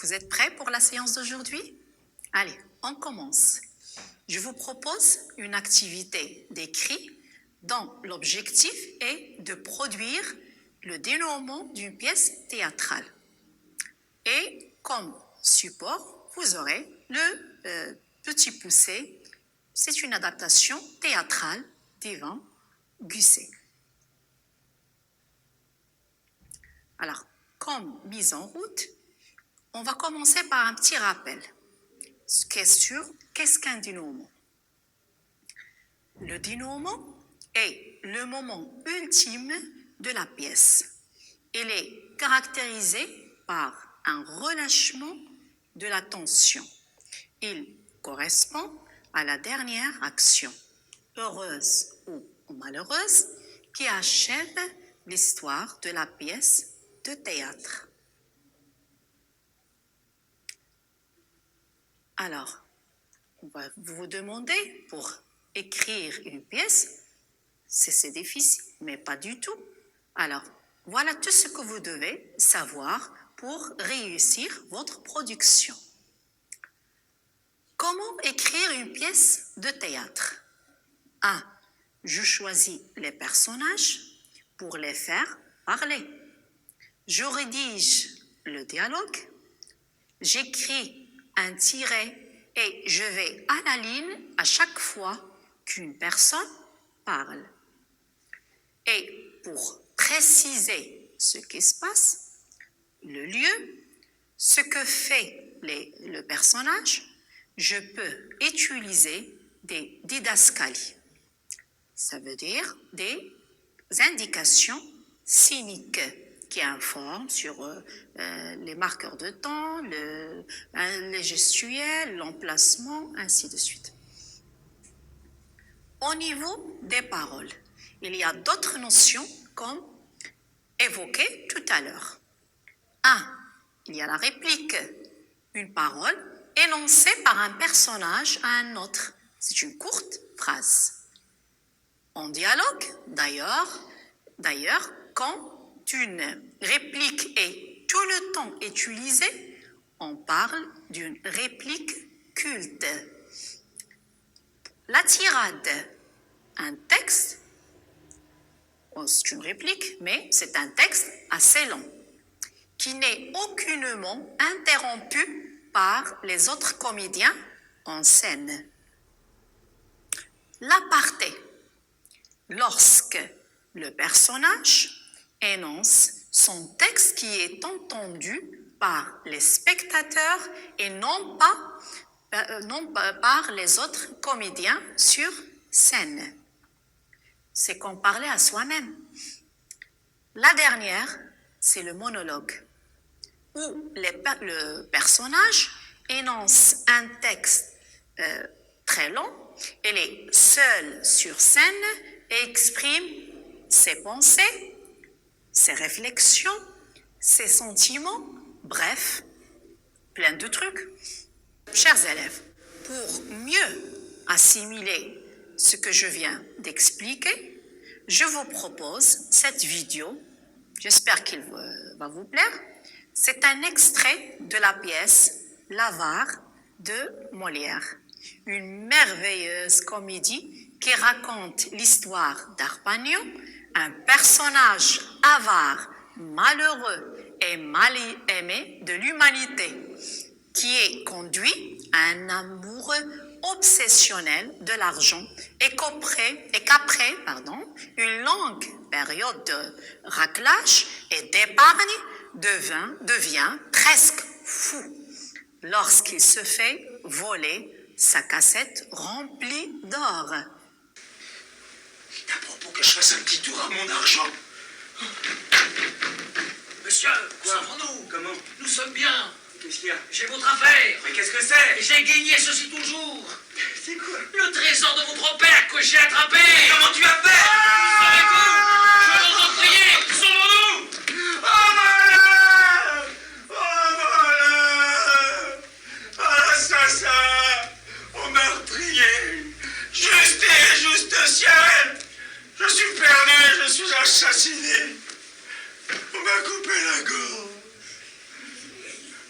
Vous êtes prêts pour la séance d'aujourd'hui? Allez, on commence. Je vous propose une activité d'écrit dont l'objectif est de produire le dénouement d'une pièce théâtrale. Et comme support, vous aurez le Petit Poucet. C'est une adaptation théâtrale d'Ivan Gusset. Alors, comme mise en route, on va commencer par un petit rappel. Qu'est-ce qu'un dénouement? Le dénouement est le moment ultime de la pièce. Il est caractérisé par un relâchement de la tension. Il correspond à la dernière action, heureuse ou malheureuse, qui achève l'histoire de la pièce de théâtre. Alors, on va vous demander pour écrire une pièce, c'est difficile, mais pas du tout. Alors, voilà tout ce que vous devez savoir pour réussir votre production. Comment écrire une pièce de théâtre? 1. Je choisis les personnages pour les faire parler. Je rédige le dialogue. J'écris un tiret et je vais à la ligne à chaque fois qu'une personne parle. Et pour préciser ce qui se passe, le lieu, ce que fait le personnage, je peux utiliser des didascalies. Ça veut dire des indications scéniques qui informent sur les marqueurs de temps, les gestuels, l'emplacement, ainsi de suite. Au niveau des paroles, il y a d'autres notions comme évoquées tout à l'heure. 1. Il y a la réplique, une parole énoncée par un personnage à un autre. C'est une courte phrase. En dialogue, d'ailleurs, quand une réplique est tout le temps utilisée, on parle d'une réplique culte. La tirade, un texte, c'est une réplique, mais c'est un texte assez long, qui n'est aucunement interrompu par les autres comédiens en scène. L'aparté, lorsque le personnage énonce son texte qui est entendu par les spectateurs et non par les autres comédiens sur scène. C'est qu'on parlait à soi-même. La dernière, c'est le monologue, où le personnage énonce un texte très long, il est seul sur scène et exprime ses pensées, ses réflexions, ses sentiments, bref, plein de trucs. Chers élèves, pour mieux assimiler ce que je viens d'expliquer, je vous propose cette vidéo. J'espère qu'il va vous plaire. C'est un extrait de la pièce L'Avare de Molière, une merveilleuse comédie qui raconte l'histoire d'Arpagnan, un personnage avare, malheureux et mal aimé de l'humanité, qui est conduit à un amoureux obsessionnel de l'argent et qu'après une longue période de raclage et d'épargne devient presque fou lorsqu'il se fait voler sa cassette remplie d'or. C'est à propos que je fasse un petit tour à mon argent. Monsieur, Quoi? sauvons-nous. Comment? Nous sommes bien. Qu'est-ce qu'il y a? J'ai votre affaire. Mais qu'est-ce que c'est? J'ai gagné ceci toujours. C'est quoi? Le trésor de votre père que j'ai attrapé. Comment tu as fait? Savez-vous? Je vous en prie, sauvons-nous. Oh malheur! Oh malheur! Oh l'assassin! Au meurtrier! Juste et juste ciel! Je suis perdu, je suis assassiné! On m'a coupé la gorge!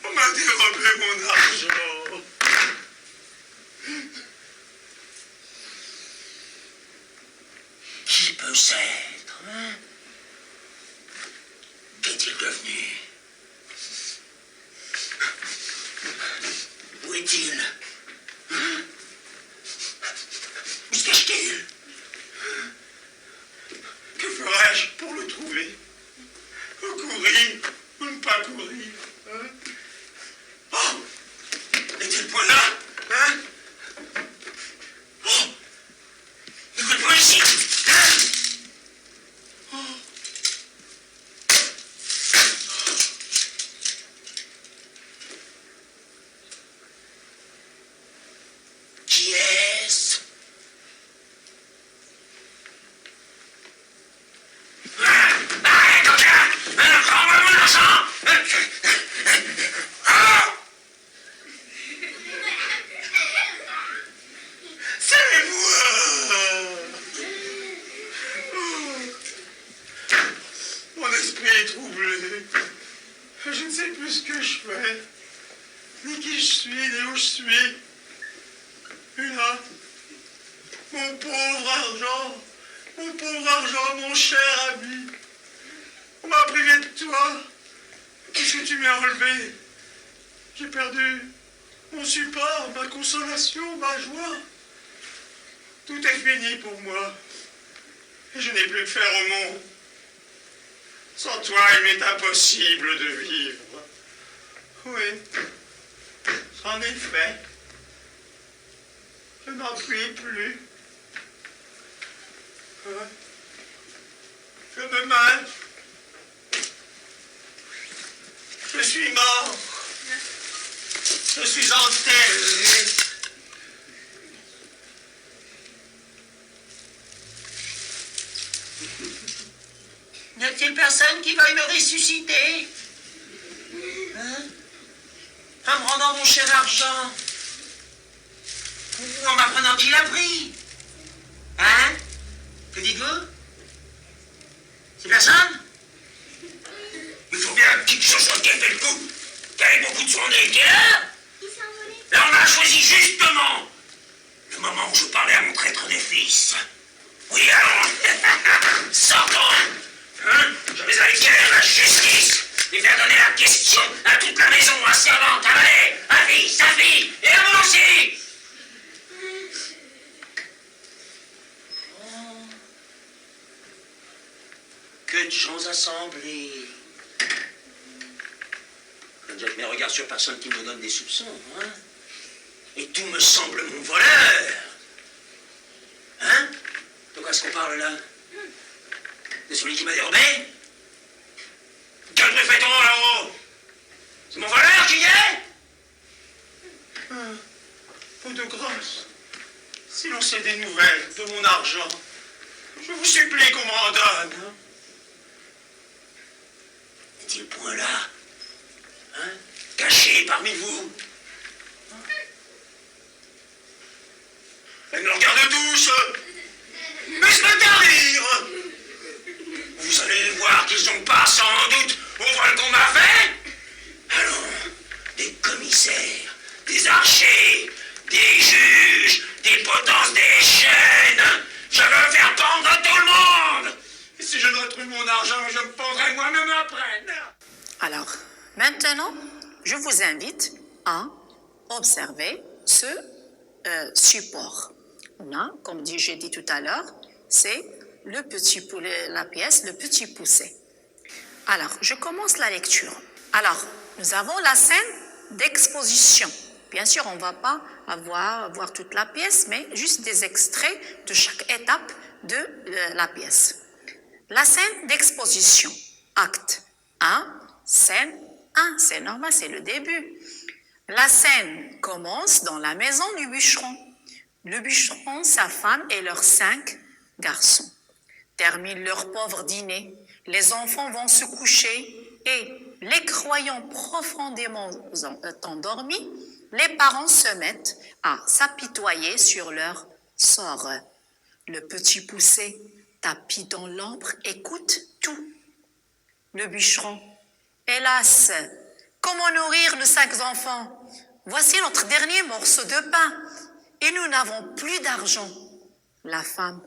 On m'a dérobé peut s'être, hein? Qu'est-il devenu? Où est-il? Hein? Où se cache-t-il? Que ferais-je pour le trouver? Courir ou ne pas courir, hein? Oh! Est-il point là? Hein? Oh! N'est-il point ici? Hein? Oh! Qui est-ce? Arrête, coquin! Rends-moi mon argent! C'est moi! Mon esprit est troublé. Je ne sais plus ce que je fais, ni qui je suis, ni où je suis. Et là, mon pauvre argent, mon cher ami, on m'a privé de toi. Qu'est-ce que tu m'as enlevé? J'ai perdu mon support, ma consolation, ma joie. Tout est fini pour moi. Et je n'ai plus que faire au monde. Sans toi, il m'est impossible de vivre. Oui, en effet, je n'en puis plus. Je me meurs. Je suis mort. Je suis enterré. N'y a-t-il personne qui veuille me ressusciter? Hein? En me rendant mon cher argent? Ou en m'apprenant qui l'a pris? Hein? Que dites-vous? C'est personne? Il faut bien qu'il se soit qui ait fait le coup, qui avait beaucoup de son nez, qui est là? Et on a choisi justement le moment où je parlais à mon traître des fils. Oui, allons! Sortons! Hein? Je vais aller quérir la justice et faire donner la question à toute la maison, à servante, à valet, à fille, sa fille, et à vous aussi! Oh. Que de gens assemblés! Je jette mes regards sur personne qui me donne des soupçons, hein? Et tout me semble mon voleur! Hein? De quoi est-ce qu'on parle là? De celui qui m'a dérobé? Que me fait-on là-haut? C'est mon voleur qui y est? Peu de grâce, si l'on sait des nouvelles de mon argent, je vous supplie qu'on m'en donne. Hein? N'est-il point là? Hein? Caché parmi vous? Elle me regarde tous! Mais je me tarir! Vous allez voir qu'ils ont pas, sans doute, au vol qu'on m'a fait? Allons, des commissaires, des archers, des juges, des potences, des chaînes! Je veux faire pendre tout le monde! Et si je retrouve mon argent, je me pendrai moi-même après! Alors, maintenant, je vous invite à observer ce support. Là, comme j'ai dit tout à l'heure, c'est le petit poulet, la pièce, le petit poussé. Alors, je commence la lecture. Alors, nous avons la scène d'exposition. Bien sûr, on ne va pas voir toute la pièce, mais juste des extraits de chaque étape de la pièce. La scène d'exposition, acte 1, scène 1, c'est normal, c'est le début. La scène commence dans la maison du bûcheron. Le bûcheron, sa femme et leurs 5 garçons terminent leur pauvre dîner. Les enfants vont se coucher et, les croyant profondément endormis, les parents se mettent à s'apitoyer sur leur sort. Le petit poussé, tapi dans l'ombre, écoute tout. Le bûcheron, hélas, comment nourrir nos 5 enfants? Voici notre dernier morceau de pain et nous n'avons plus d'argent. La femme,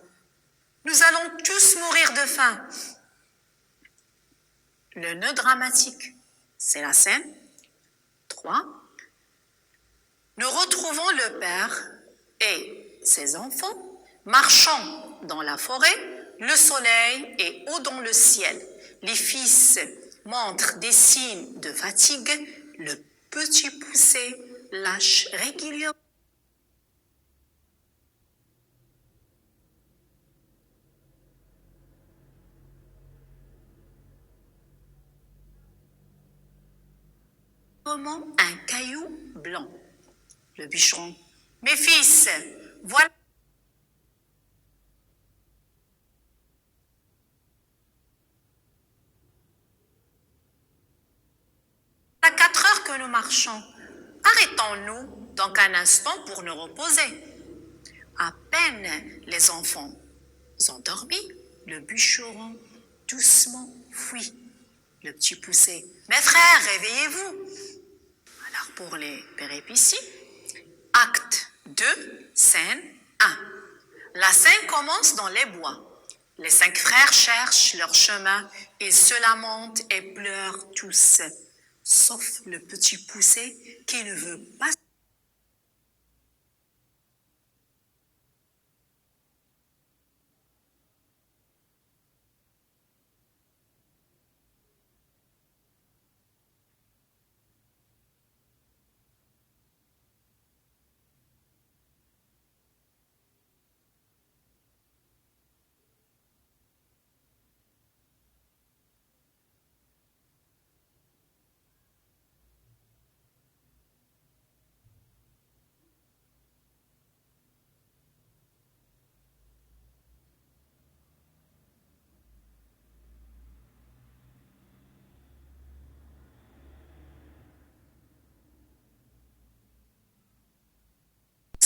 Nous allons tous mourir de faim. Le nœud dramatique, c'est la scène 3. Nous retrouvons le père et ses enfants marchant dans la forêt. Le soleil est haut dans le ciel. Les fils montrent des signes de fatigue. Le petit poussé lâche régulièrement un caillou blanc. Le bûcheron. Mes fils, voilà 4 heures que nous marchons. Arrêtons-nous donc un instant pour nous reposer. À peine les enfants endormis, le bûcheron doucement fuit. Le petit poussé. Mes frères, réveillez-vous. Alors pour les péripéties, acte 2, scène 1. La scène commence dans les bois. Les 5 frères cherchent leur chemin et se lamentent et pleurent tous, sauf le petit poussé qui ne veut pas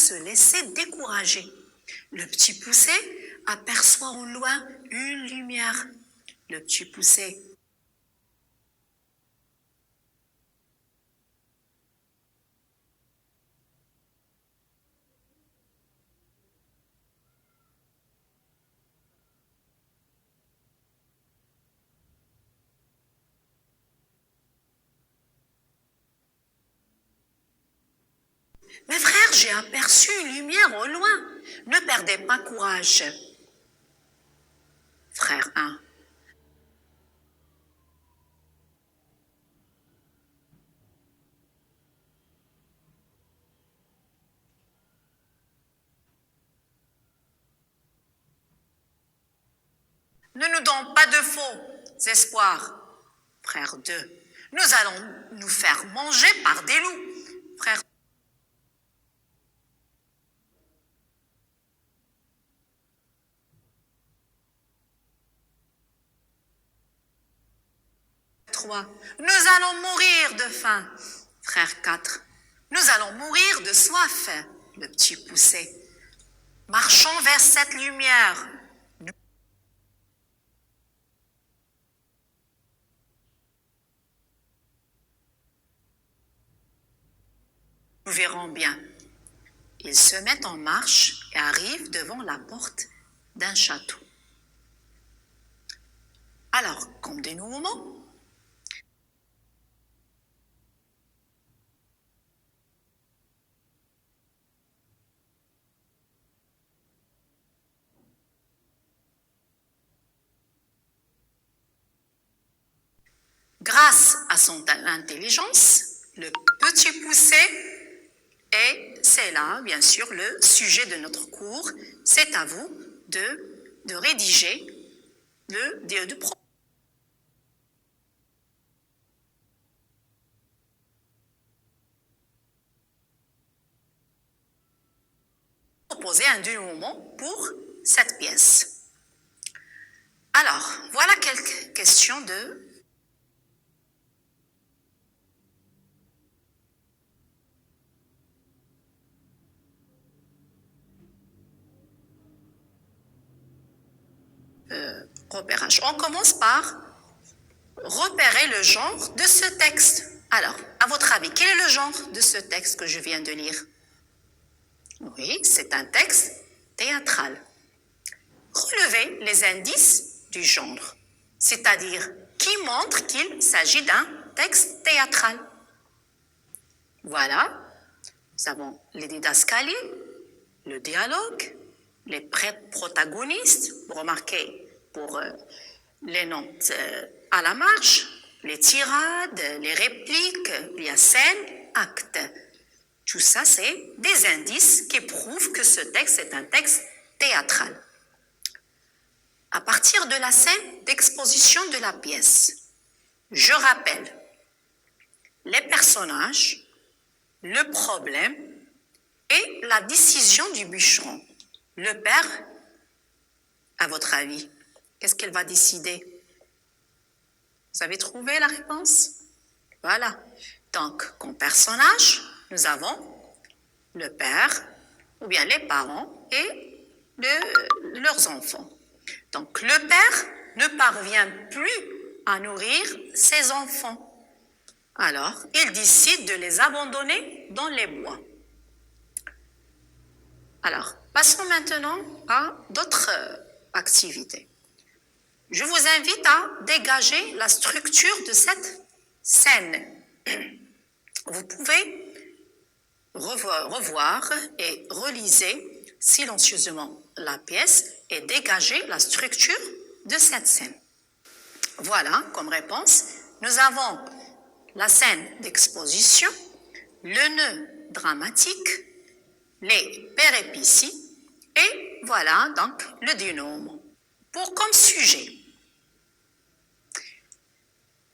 se laisser décourager. Le petit poussé aperçoit au loin une lumière. Le petit poussé Mes frères, j'ai aperçu une lumière au loin. Ne perdez pas courage. Frère 1. Ne nous donne pas de faux espoirs. Frère 2. Nous allons nous faire manger par des loups. Frère 3. Nous allons mourir de faim. Frère 4. Nous allons mourir de soif. Le petit poussé. Marchons vers cette lumière. Nous verrons bien. Ils se mettent en marche et arrivent devant la porte d'un château. Alors, comme dénouement, grâce à son intelligence, le petit poussé, et c'est là, bien sûr, le sujet de notre cours, c'est à vous de rédiger, de proposer un dénouement pour cette pièce. Alors, voilà quelques questions de repérage. On commence par repérer le genre de ce texte. Alors, à votre avis, quel est le genre de ce texte que je viens de lire? Oui, c'est un texte théâtral. soulevez les indices du genre, c'est-à-dire qui montrent qu'il s'agit d'un texte théâtral. Voilà, nous avons les didascalies, le dialogue, les protagonistes, vous remarquez pour les notes à la marge, les tirades, les répliques, il y a scène, acte. Tout ça, c'est des indices qui prouvent que ce texte est un texte théâtral. À partir de la scène d'exposition de la pièce, je rappelle les personnages, le problème et la décision du bûcheron. Le père, à votre avis, qu'est-ce qu'il va décider? Vous avez trouvé la réponse? Voilà. Donc, comme personnage, nous avons le père, ou bien les parents et leurs enfants. Donc, le père ne parvient plus à nourrir ses enfants. Alors, il décide de les abandonner dans les bois. Alors, passons maintenant à d'autres activités. Je vous invite à dégager la structure de cette scène. Vous pouvez revoir et reliser silencieusement la pièce et dégager la structure de cette scène. Voilà, comme réponse, nous avons la scène d'exposition, le nœud dramatique, les péripéties et voilà donc le dénouement. Pour comme sujet,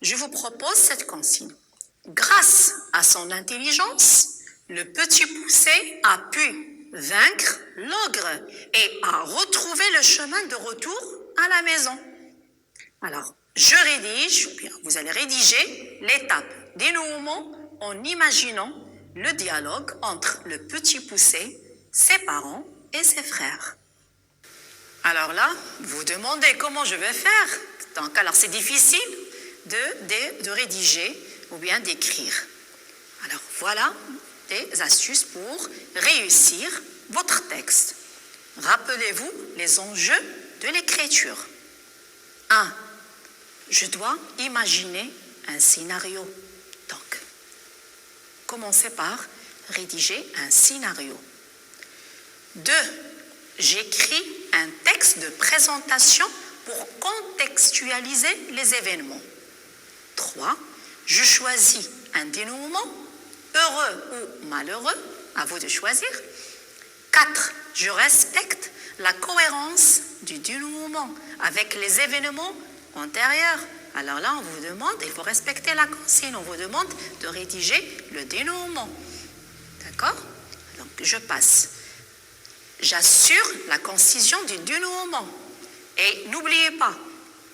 je vous propose cette consigne. Grâce à son intelligence, le petit poucet a pu vaincre l'ogre et a retrouvé le chemin de retour à la maison. Alors, je rédige, ou bien vous allez rédiger l'étape dénouement en imaginant le dialogue entre le petit poucet, ses parents et ses frères. Alors là, vous demandez comment je vais faire. Donc, alors c'est difficile de rédiger ou bien d'écrire. Alors voilà des astuces pour réussir votre texte. Rappelez-vous les enjeux de l'écriture. 1. Je dois imaginer un scénario. Donc, commencez par rédiger un scénario. 2. J'écris un texte de présentation pour contextualiser les événements. 3. Je choisis un dénouement, heureux ou malheureux, à vous de choisir. 4. Je respecte la cohérence du dénouement avec les événements antérieurs. Alors là, on vous demande, il faut respecter la consigne, on vous demande de rédiger le dénouement. D'accord? Donc, je passe. J'assure la concision du dénouement. Et n'oubliez pas,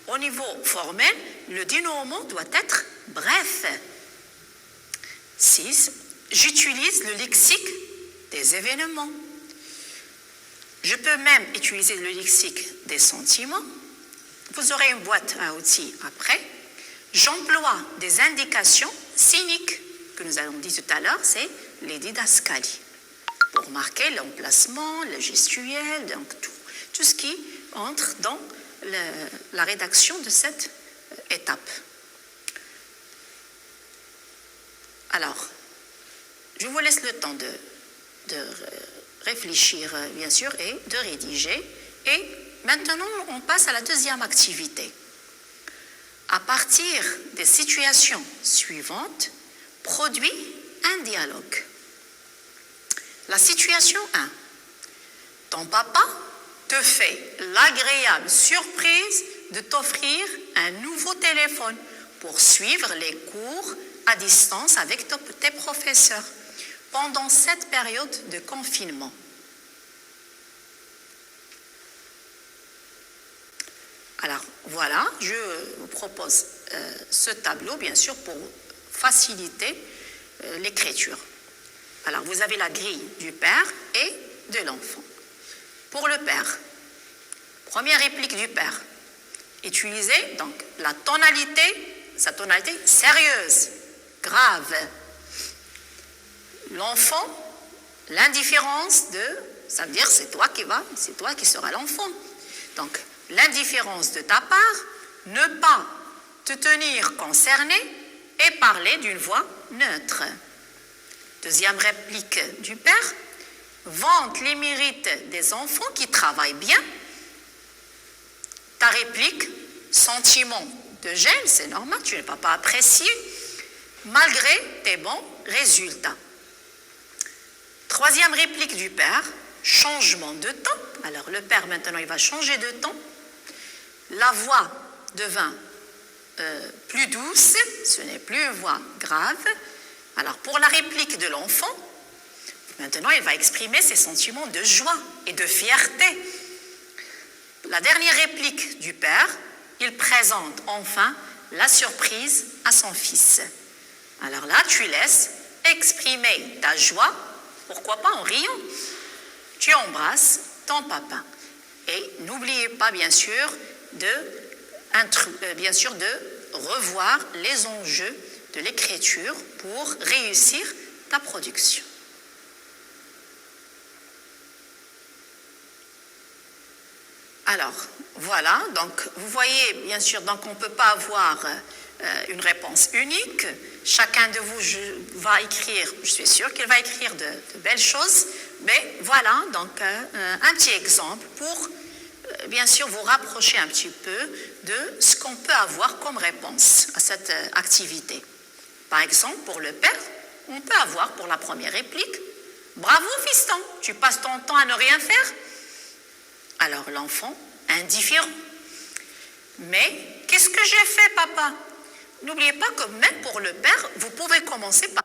au niveau formel, le dénouement doit être bref. 6. J'utilise le lexique des événements. Je peux même utiliser le lexique des sentiments. Vous aurez une boîte à outils après. J'emploie des indications cyniques que nous avons dit tout à l'heure, c'est les didascalies. Pour marquer l'emplacement, le gestuel, donc tout ce qui entre dans la rédaction de cette étape. Alors, je vous laisse le temps de réfléchir, bien sûr, et de rédiger. Et maintenant, on passe à la deuxième activité. À partir des situations suivantes, produis un dialogue. La situation 1. Ton papa te fait l'agréable surprise de t'offrir un nouveau téléphone pour suivre les cours à distance avec tes professeurs pendant cette période de confinement. Alors voilà, je vous propose ce tableau, bien sûr, pour faciliter l'écriture. Alors vous avez la grille du père et de l'enfant. Pour le père, première réplique du père, utilisez donc la tonalité, sa tonalité sérieuse, grave. L'enfant, l'indifférence ça veut dire c'est toi qui seras l'enfant. Donc, l'indifférence de ta part, ne pas te tenir concerné et parler d'une voix neutre. Deuxième réplique du père, vante les mérites des enfants qui travaillent bien. Ta réplique, sentiment de gêne, c'est normal, tu ne vas pas apprécier, malgré tes bons résultats. Troisième réplique du père, changement de ton. Alors le père maintenant il va changer de ton. La voix devint plus douce, ce n'est plus une voix grave. Alors pour la réplique de l'enfant, maintenant il va exprimer ses sentiments de joie et de fierté. La dernière réplique du père, il présente enfin la surprise à son fils. Alors là, tu laisses exprimer ta joie, pourquoi pas en riant. Tu embrasses ton papa. Et n'oubliez pas, bien sûr, de revoir les enjeux de l'écriture pour réussir ta production. Alors, voilà, donc vous voyez, bien sûr, donc on ne peut pas avoir une réponse unique. Chacun de vous va écrire, je suis sûre qu'il va écrire de belles choses, mais voilà, donc un petit exemple pour, bien sûr, vous rapprocher un petit peu de ce qu'on peut avoir comme réponse à cette activité. Par exemple, pour le père, on peut avoir pour la première réplique, « Bravo fiston, tu passes ton temps à ne rien faire ?» Alors l'enfant, indifférent. Mais qu'est-ce que j'ai fait, papa? N'oubliez pas que même pour le père, vous pouvez commencer par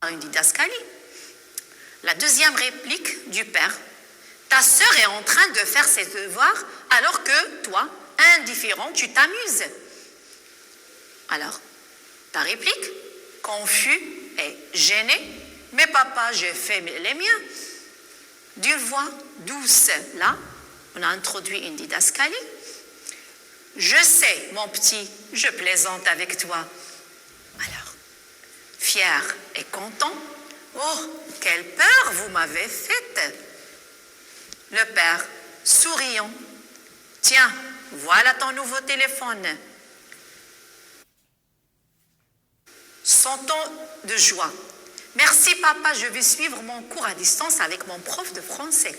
une didascalie. La deuxième réplique du père. Ta sœur est en train de faire ses devoirs alors que toi, indifférent, tu t'amuses. Alors, ta réplique, confus et gêné. Mais papa, j'ai fait les miens. D'une voix douce, là, on a introduit une didascalie. Je sais, mon petit, je plaisante avec toi. Alors, fier et content, oh, quelle peur vous m'avez faite. Le père, souriant, tiens, voilà ton nouveau téléphone. Son ton de joie. Merci papa, je vais suivre mon cours à distance avec mon prof de français.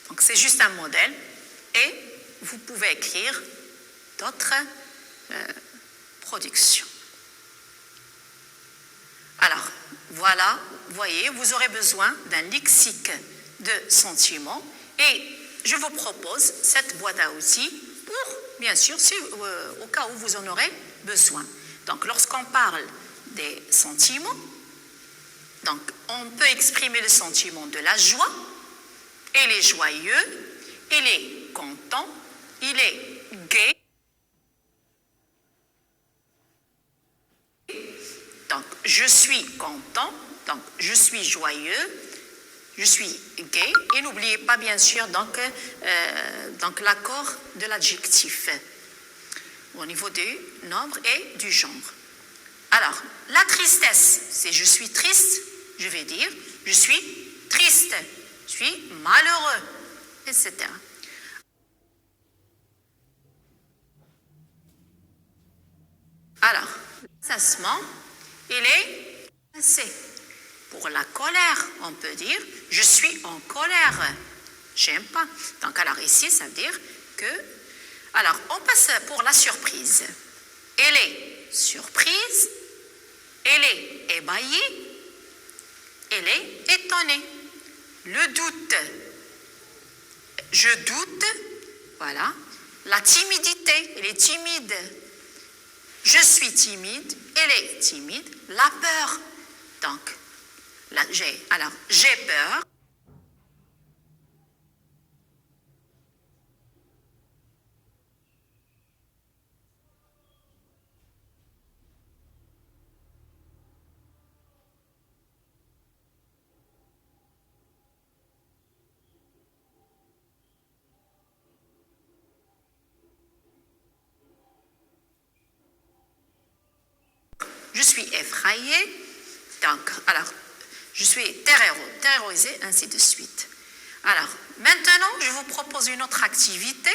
Donc c'est juste un modèle et vous pouvez écrire d'autres productions. Alors, voilà, vous voyez, vous aurez besoin d'un lexique de sentiments et je vous propose cette boîte à outils pour, bien sûr, au cas où vous en aurez besoin. Donc, lorsqu'on parle des sentiments, donc, on peut exprimer le sentiment de la joie, il est joyeux, il est content, il est gai. Donc, je suis content, donc je suis joyeux, je suis gai. Et n'oubliez pas, bien sûr, donc l'accord de l'adjectif au niveau du nombre et du genre. Alors, la tristesse, c'est je suis triste, je vais dire je suis triste, je suis malheureux, etc. Alors, l'assasement, il est passé. Pour la colère, on peut dire je suis en colère, j'aime pas. Donc, alors ici, ça veut dire que. Alors, on passe pour la surprise. Elle est surprise, elle est ébahie, elle est étonnée. Le doute, je doute, voilà. La timidité, elle est timide. Je suis timide, elle est timide. La peur, donc, j'ai peur. je suis effrayé. Donc, alors, je suis terrorisé, ainsi de suite. Alors, maintenant, je vous propose une autre activité.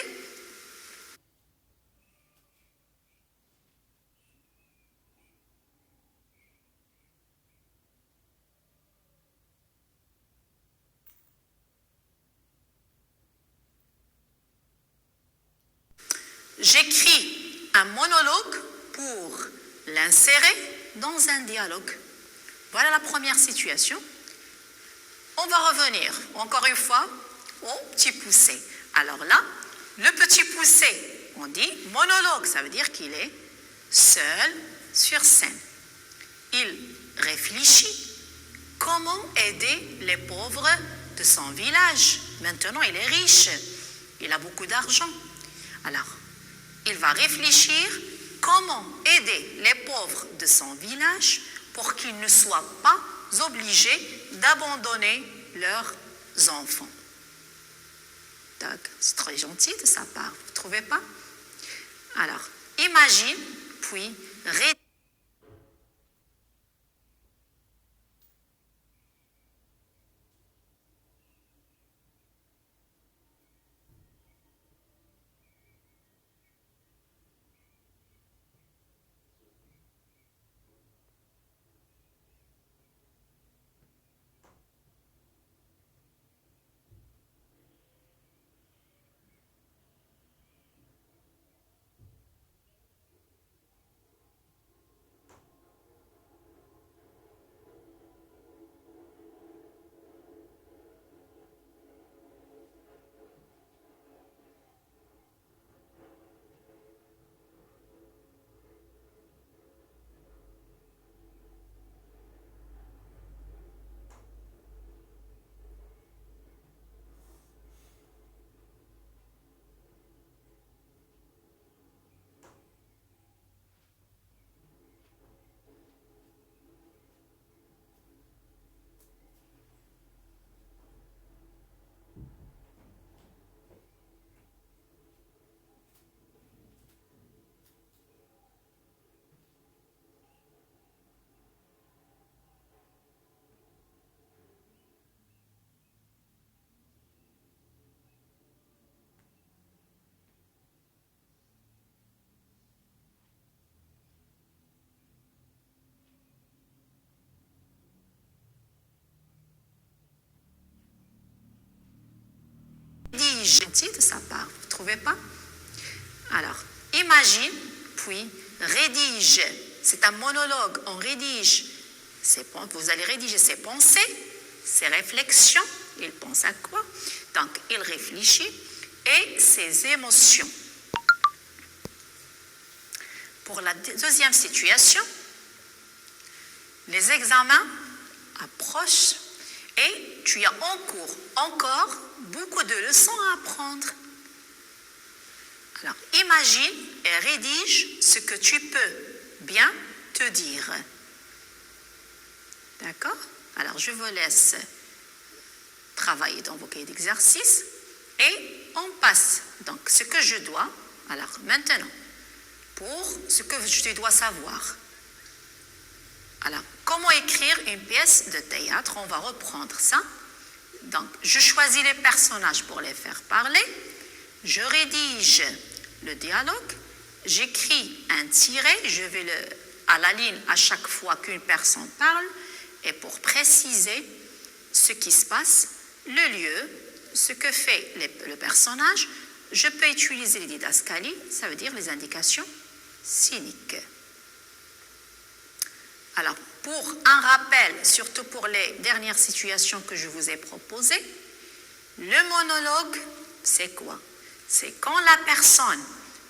J'écris un monologue pour l'insérer dans un dialogue. Voilà la première situation. On va revenir, encore une fois, au petit poussé. Alors là, le petit poussé, on dit monologue, ça veut dire qu'il est seul sur scène. Il réfléchit comment aider les pauvres de son village. Maintenant, il est riche, il a beaucoup d'argent. Alors, il va réfléchir comment aider les pauvres de son village pour qu'ils ne soient pas obligés d'abandonner leurs enfants. C'est très gentil de sa part, vous ne trouvez pas? Alors, imagine, puis dit gentil de sa part, vous ne trouvez pas? Alors, imagine, puis rédige. C'est un monologue, on rédige. Vous allez rédiger ses pensées, ses réflexions. Il pense à quoi? Donc, il réfléchit et ses émotions. Pour la deuxième situation, les examens approchent et tu as en cours encore beaucoup de leçons à apprendre. Alors, imagine et rédige ce que tu peux bien te dire. D'accord? Alors, je vous laisse travailler dans vos cahiers d'exercice et on passe donc ce que je dois, alors maintenant, pour ce que je dois savoir. Alors, comment écrire une pièce de théâtre? On va reprendre ça. Donc, je choisis les personnages pour les faire parler. Je rédige le dialogue. J'écris un tiret. Je vais à la ligne à chaque fois qu'une personne parle. Et pour préciser ce qui se passe, le lieu, ce que fait le personnage, je peux utiliser les didascalies, ça veut dire les indications cyniques. Alors, pour un rappel, surtout pour les dernières situations que je vous ai proposées, le monologue, c'est quoi? C'est quand la personne,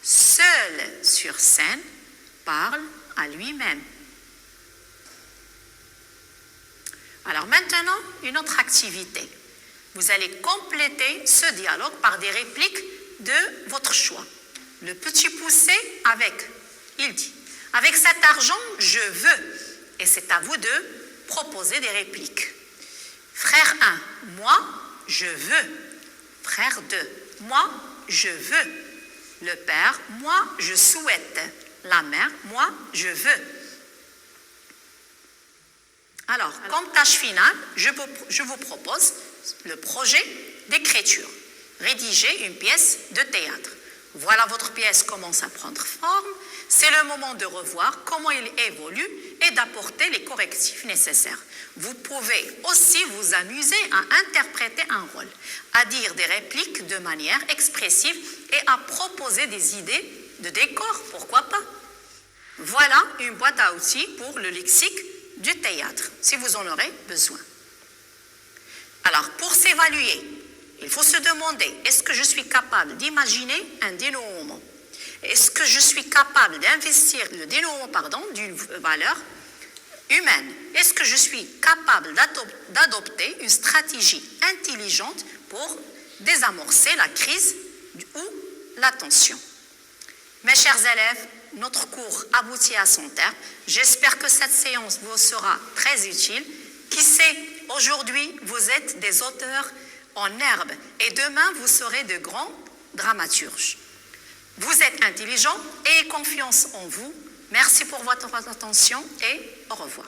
seule sur scène, parle à lui-même. Alors maintenant, une autre activité. Vous allez compléter ce dialogue par des répliques de votre choix. Le petit poussé il dit, avec cet argent, je veux. Et c'est à vous de proposer des répliques. Frère 1, moi, je veux. Frère 2, moi, je veux. Le père, moi, je souhaite. La mère, moi, je veux. Alors, comme tâche finale, je vous propose le projet d'écriture. Rédiger une pièce de théâtre. Voilà, votre pièce commence à prendre forme. C'est le moment de revoir comment il évolue et d'apporter les correctifs nécessaires. Vous pouvez aussi vous amuser à interpréter un rôle, à dire des répliques de manière expressive et à proposer des idées de décor, pourquoi pas. Voilà une boîte à outils pour le lexique du théâtre, si vous en aurez besoin. Alors, pour s'évaluer, il faut se demander, est-ce que je suis capable d'imaginer un dénouement? Est-ce que je suis capable d'investir le dénouement d'une valeur humaine? Est-ce que je suis capable d'adopter une stratégie intelligente pour désamorcer la crise ou la tension? Mes chers élèves, notre cours aboutit à son terme. J'espère que cette séance vous sera très utile. Qui sait, aujourd'hui, vous êtes des auteurs en herbe et demain, vous serez de grands dramaturges. Vous êtes intelligents et confiance en vous. Merci pour votre attention et au revoir.